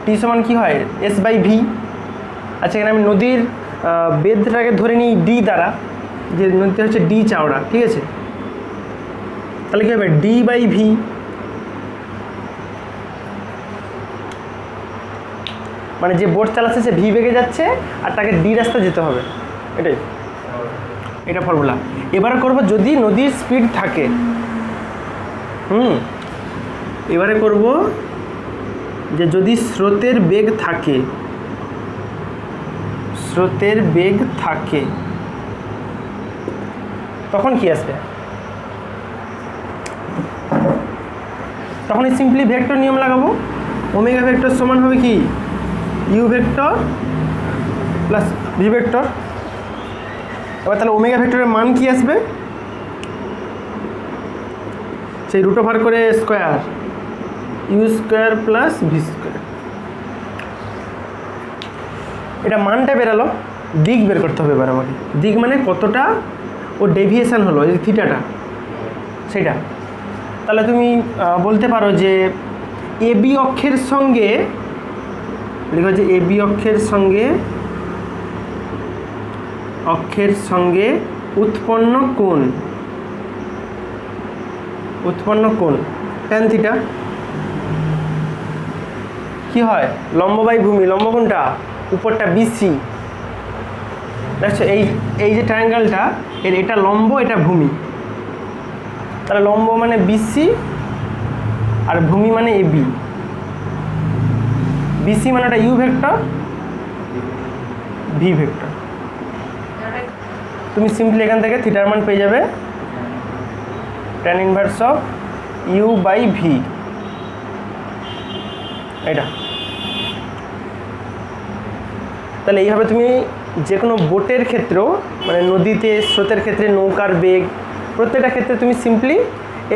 টি সমান কি হয়? S by V. আচ্ছা, এখানে আমি নদীর বেধটাকে ধরে নিই ডি দ্বারা, যে নদীটা হচ্ছে ডি চওড়া, ঠিক আছে? তাহলে কী হবে? D by V. মানে যে বোট চালাচ্ছে সে ভি বেগে যাচ্ছে আর তাকে ডি রাস্তা যেতে হবে, এটাই, এটা ফর্মুলা। এবারে করব যদি নদীর স্পিড থাকে, এবারে করব যে যদি স্রোতের বেগ থাকে, স্রোতের বেগ থাকে তখন কি আসবে? তখন সিম্পলি ভেক্টর নিয়ম লাগাবো। ওমেগা ভেক্টর সমান হবে কি? U vector plus V vector. এবার তাহলে ওমেগা ভেক্টরের মান কি আসবে? সেই রুট ওভার করে square, U square plus V square. এটা মানটা বেরালো, দিক বের করতে হবে এবার আমাকে। দিক মানে কতটা ও ডেভিয়েশন হলো, এই থিটাটা, সেটা। তাহলে তুমি বলতে পারো যে এ বি অক্ষের সঙ্গে, লিখো যে এ বি অক্ষের সঙ্গে উৎপন্ন কোণ, ট্যান থিটা কি হয়? লম্ব বাই ভূমি। লম্ব কোনটা? উপরটা বিসি, দেখছো এই যে ট্রায়াঙ্গেলটা, এটা লম্ব, এটা ভূমি। তাহলে লম্ব মানে বিসি আর ভূমি মানে এবি। বিসি মানে একটা ইউ ভেক্টর, ভি ভেক্টর। তুমি সিম্পলি এখান থেকে থিটার মান পেয়ে যাবে tan inverse of U by V, এটা। তাহলে এইভাবে তুমি যে কোনো বোটের ক্ষেত্রেও, মানে নদীতে স্রোতের ক্ষেত্রে, নৌকার বেগ, প্রত্যেকটা ক্ষেত্রে তুমি সিম্পলি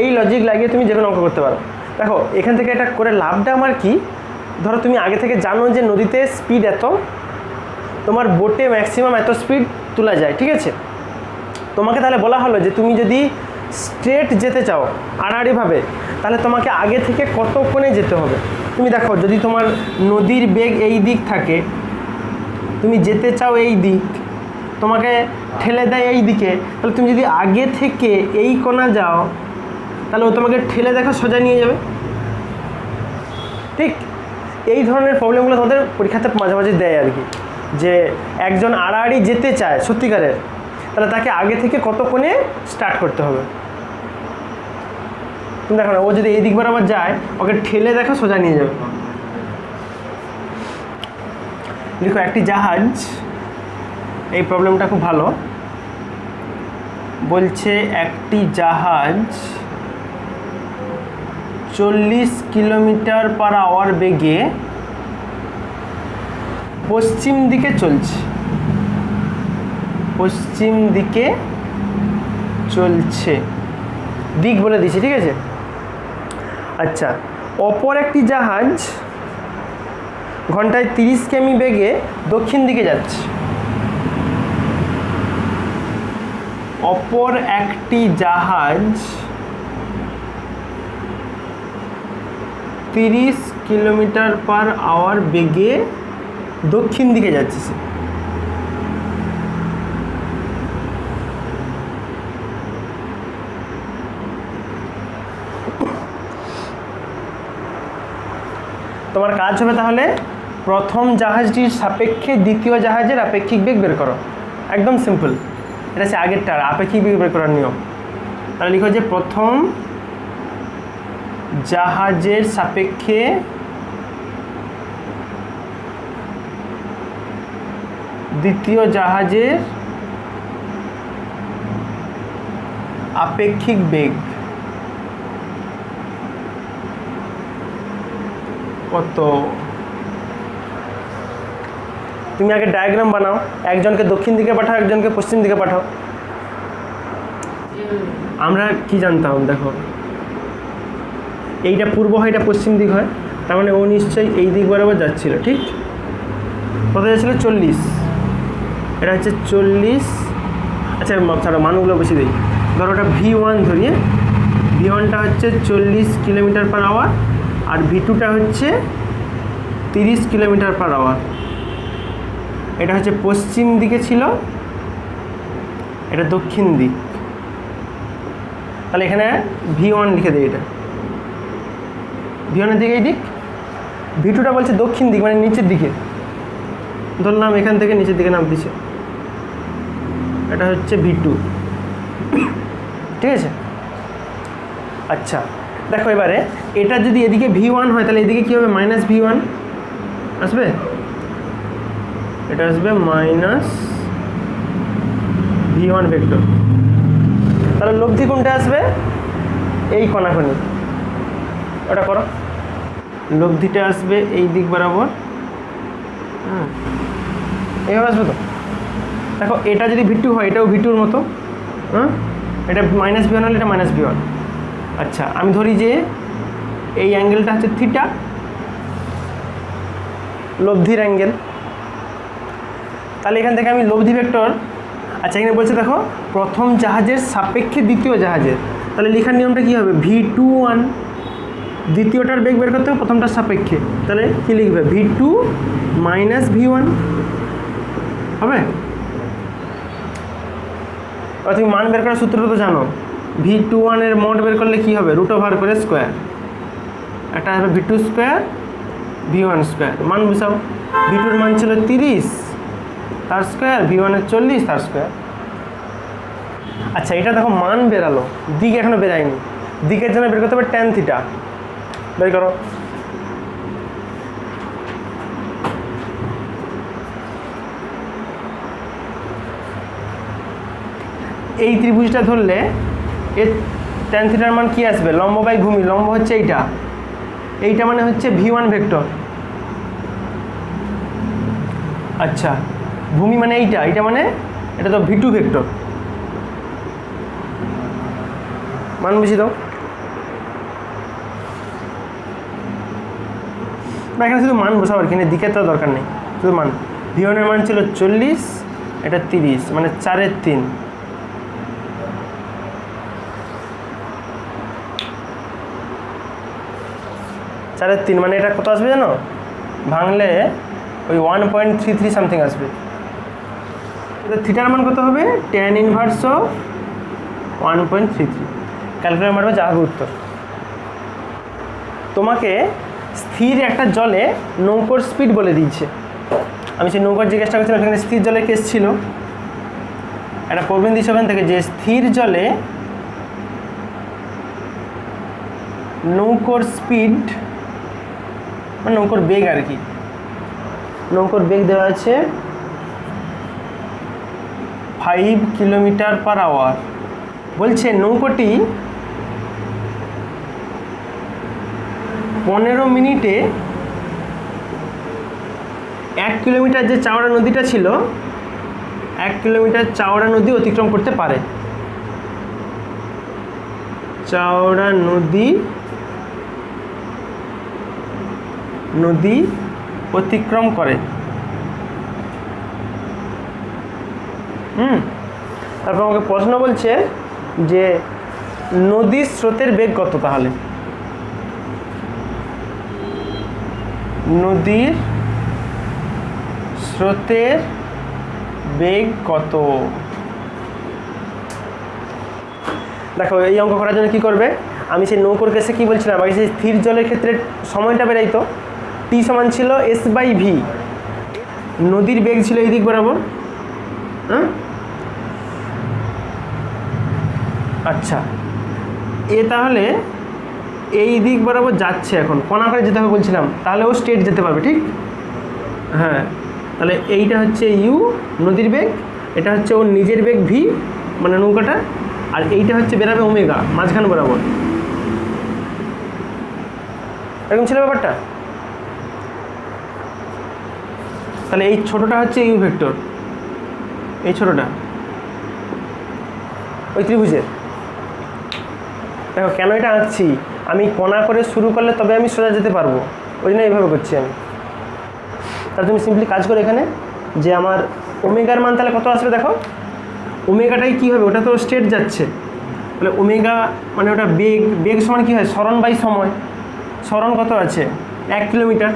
এই লজিক লাগিয়ে তুমি যে কোনো অঙ্ক করতে পারো। দেখো এখান থেকে এটা করে লাভটা আমার কি? ধরো তুমি আগে থেকে জানো যে নদীতে স্পিড এত, তোমার বোটে ম্যাক্সিমাম এত স্পিড তোলা যায়, ঠিক আছে? তোমাকে তাহলে বলা হলো যে তুমি যদি স্ট্রেট যেতে চাও আড়াআড়িভাবে, তাহলে তোমাকে আগে থেকে কত কোণে যেতে হবে। তুমি দেখো যদি তোমার নদীর বেগ এই দিক থাকে, তুমি যেতে চাও এই দিক, তোমাকে ঠেলে দেয় এই দিকে, তাহলে তুমি যদি আগে থেকে এই কোণা যাও, তাহলে ও তোমাকে ঠেলে দেখো সোজা নিয়ে যাবে, ঠিক? এই ধরনের প্রবলেমগুলো তোমাদের পরীক্ষাতে মাঝে মাঝে দেয় আর কি, যে একজন আড়াআড়ি যেতে চায় সত্যিকারের, তাহলে তাকে আগে থেকে কত কোণে স্টার্ট করতে হবে। তুমি দেখো না, ও যদি এই দিক বরাবর যায়, ওকে ঠেলে দেখো সোজা নিয়ে যাবে। দেখো একটি জাহাজ, এই প্রবলেমটা খুব ভালো বলছে, একটি জাহাজ 40 কিলোমিটার পার আওয়ার বেগে পশ্চিম দিকে চলছে, পশ্চিম দিকে চলছে, দিক বলে দিচ্ছি, ঠিক আছে? আচ্ছা, অপর একটি জাহাজ ঘন্টায় 30 কিমি বেগে দক্ষিণ দিকে যাচ্ছে, অপর একটি জাহাজ 30 কিলোমিটার পার আওয়ার বেগে দক্ষিণ দিকে যাচ্ছে। তোমার কাজ হবে তাহলে প্রথম জাহাজটির সাপেক্ষে দ্বিতীয় জাহাজের আপেক্ষিক বেগ বের করো। একদম সিম্পল, এটা হচ্ছে আগেরটার আপেক্ষিক বেগ বের করার নিয়ম। তাহলে লিখো যে প্রথম জাহাজের সাপেক্ষে দ্বিতীয় জাহাজের আপেক্ষিক বেগ। কত। তুমি আগে ডায়াগ্রাম বানাও, একজনকে দক্ষিণ দিকে পাঠাও, একজনকে পশ্চিম দিকে পাঠাও। আমরা কি জানতাম, দেখো এইটা পূর্ব হয়, এটা পশ্চিম দিক হয়, তার মানে ও নিশ্চয়ই এই দিক বরাবর যাচ্ছিল, ঠিক? কত যাচ্ছিল? 40। এটা হচ্ছে 40। আচ্ছা ছাড়ো, মানগুলো বেশি দিই। ধরো ওটা V1 ধরি। V1টা হচ্ছে 40 কিলোমিটার পার আওয়ার, আর V2টা হচ্ছে 30 কিলোমিটার পার আওয়ার। এটা হচ্ছে পশ্চিম দিকে ছিল, এটা দক্ষিণ দিক। তাহলে এখানে V1 লিখে দিই, এটা V1 এর দিকে এই দিক, V2টা বলছে দক্ষিণ দিক মানে নিচের দিকে, ধরলাম এখান থেকে নিচের দিকে নাম দিচ্ছে, এটা হচ্ছে V2, ঠিক আছে? আচ্ছা দেখো এবারে এটা যদি এদিকে V1 হয় তাহলে এদিকে কী হবে? মাইনাস V1 আসবে, এটা আসবে মাইনাস V1 ভেক্টর। তাহলে লব্ধি কোনটা আসবে? এই কণাকণি, ওটা করো। লব্ধিটা আসবে এই দিক বরাবর, এইভাবে আসবে তো। দেখো এটা যদি V2 হয়, এটাও V2-র মতো, এটা মাইনাস V1 হলে এটা মাইনাস V1। আচ্ছা আমি ধরি যে এই অ্যাঙ্গেলটা হচ্ছে থিটা, লব্ধির অ্যাঙ্গেল। তাহলে এখান থেকে আমি লব্ধি ভেক্টর, আচ্ছা এখানে বলছে দেখো প্রথম জাহাজের সাপেক্ষে দ্বিতীয় জাহাজের, তাহলে লেখার নিয়মটা কী হবে? V21, দ্বিতীয়টার বেগ বের করতে হবে প্রথমটার সাপেক্ষে, তাহলে কী লিখবে? V2 মাইনাস V1 হবে। তুমি মান বের করার সূত্রটা তো জানো, V21 এর মোট বের করলে কী হবে? √/² একটা হবে V2 স্কোয়ার V1 স্কোয়ার। মান বুঝাও, V2-র মান ছিল 30 তার স্কোয়ার, V1-এর 40 তার স্কোয়ার। আচ্ছা এটা দেখো মান বেরালো, দিক এখনো বেরায়নি, দিকের জন্য বের করতে হবে tan থিটা, বের করো। এই ত্রিভুজটা ধরলে এর tan থিটার মান কি আসবে? লম্ব বাই ভূমি, লম্ব হচ্ছে এইটা, এইটা মানে হচ্ছে V1 ভেক্টর। আচ্ছা ভূমি মানে এইটা, এইটা মানে এটা তো V2 ভেক্টর। মান বুঝি দাও। বা এখানে শুধু মান বসাও আর কি, দিকের তো দরকার নেই, শুধু মান। V1 এর মান ছিল 40, এটা 30, মানে 4/3। মানে এটা কত আসবে জানো? ভাঙলে ওই 1.33 সামথিং আসবে। এটা থিটার মান কত হবে? tan inverse of 1.33। ক্যালকুলেটর মারবে, যা হবে উত্তর। তোমাকে স্থির একটা জলে নৌকোর স্পিড বলে দিয়েছে, আমি সেই নৌকার জিজ্ঞাসা করছিলাম, সেখানে স্থির জলের কেস ছিল। একটা প্রবলেম দিয়েছে ওখান থেকে যে স্থির জলে নৌকোর স্পিড মানে নৌকোর বেগ আর কি, নৌকোর বেগ দেওয়া আছে 5 কিলোমিটার পার আওয়ার। বলছে নৌকোটি 15 মিনিটে 1 কিলোমিটার যে চওড়া নদীটা ছিল, 1 কিলোমিটার চওড়া নদী অতিক্রম করতে পারে। চওড়া নদী অতিক্রম করে। তারপর আমাকে প্রশ্ন বলছে যে নদীর স্রোতের বেগ কত? তাহলে নদীর স্রোতের বেগ কত? দেখো এই অঙ্ক করার জন্য কি করবে, আমি সেই নৌকোর কেসে কি বলছিলাম, আগে সেই স্থির জলের ক্ষেত্রে সময়টা বেরাইতো, টি সমান ছিল S/V, নদীর বেগ ছিল এই দিক বরাবর। আচ্ছা এ তাহলে এই দিক বরাবর যাচ্ছে, এখন কোনা করে যেতে হবে বলছিলাম, তাহলে ও স্ট্রেট যেতে পারবে, ঠিক? হ্যাঁ, তাহলে এইটা হচ্ছে ইউ নদীর বেগ, এটা হচ্ছে ওর নিজের বেগ ভি মানে নৌকাটা, আর এইটা হচ্ছে বেরাবে ওমেগা মাঝখান বরাবর। এরকম ছিল ব্যাপারটা। তাহলে এই ছোটোটা হচ্ছে ইউ ভেক্টর, এই ছোটোটা ওই ত্রিভুজের। দেখো কেন এটা আঁকছি, আমি কোণা করে শুরু করলে তবে আমি সোজা যেতে পারবো, ওই জন্য এইভাবে করছি আমি। তাহলে তুমি সিম্পলি কাজ করো এখানে যে আমার ওমেগার মান তাহলে কত আসবে, দেখো ওমেগাটাই কী হবে, ওটা তো স্ট্রেট যাচ্ছে, তাহলে ওমেগা মানে ওটা বেগ, বেগ সমান কী হয় সরণ বাই সময়, সরণ কত আছে 1 কিলোমিটার,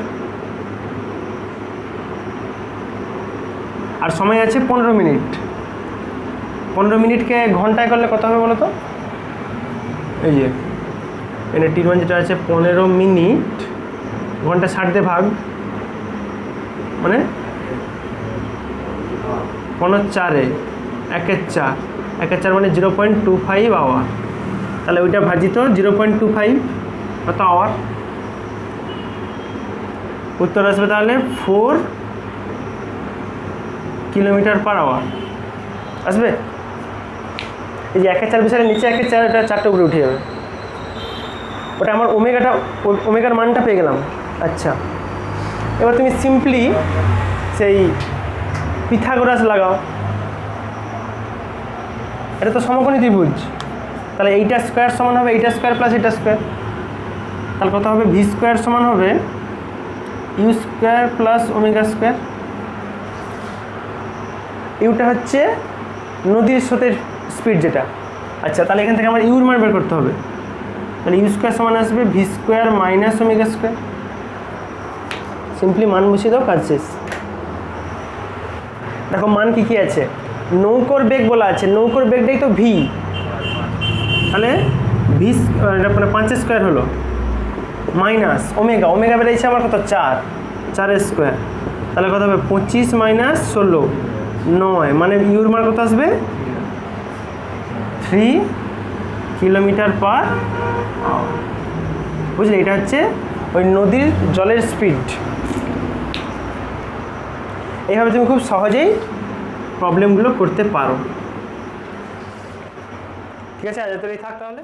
আর সময় আছে 15 মিনিট। 15 মিনিটকে ঘন্টায় করলে কত হবে বলো তো, এই যে এখানে টি1 যেটা আছে 15 মিনিট ঘন্টা 60 দিয়ে ভাগ, মানে 4 1 4 1 4 মানে 0.25 আওয়ার। তাহলে ওইটা ভাজিত 0.25 কত আওয়ার, উত্তর আসবে তাহলে 4 কিলোমিটার পার আওয়ার আসবে। এই যে 1 4 বিশালের নিচে 1 4, এটা 4টে উপরে উঠে যাবে, ওটা আমার ওমেগাটা, ওমেগার মানটা পেয়ে গেলাম। আচ্ছা এবার তুমি সিম্পলি সেই পিথাগোরাস লাগাও, এটা তো সমকোণী ত্রিভুজ, তাহলে এইটা স্কোয়ার সমান হবে এইটা স্কোয়ার প্লাস এটা স্কোয়ার, তাহলে কত হবে ভি স্কোয়ার সমান হবে U square plus omega square. ইউটা হচ্ছে নদীর স্রোতের স্পিড যেটা। আচ্ছা তাহলে এখান থেকে আমার ইউর মান বের করতে হবে, তাহলে ইউ স্কোয়ার সমান আসবে V square minus omega square. Simply মান বসিয়ে দাও, কাজ শেষ। দেখো মান কী কী আছে, নৌকোর বেগ বলা আছে, নৌকোর বেগটাই তো ভি, তাহলে ভি মানে 5 স্কোয়ার হলো মাইনাস ওমেগা, ওমেগা বেরিয়েছে আমার কত 4 স্কোয়ার, তাহলে কত হবে 25 মাইনাস 16 9, মানে ইউর মান কত আসবে 3 কিলোমিটার পার আওয়ার। বুঝলে, এটা হচ্ছে ওই নদীর জলের স্পিড। এইভাবে তুমি খুব সহজেই প্রবলেমগুলো করতে পারো। ঠিক আছে, আজ এতটাই থাক তাহলে।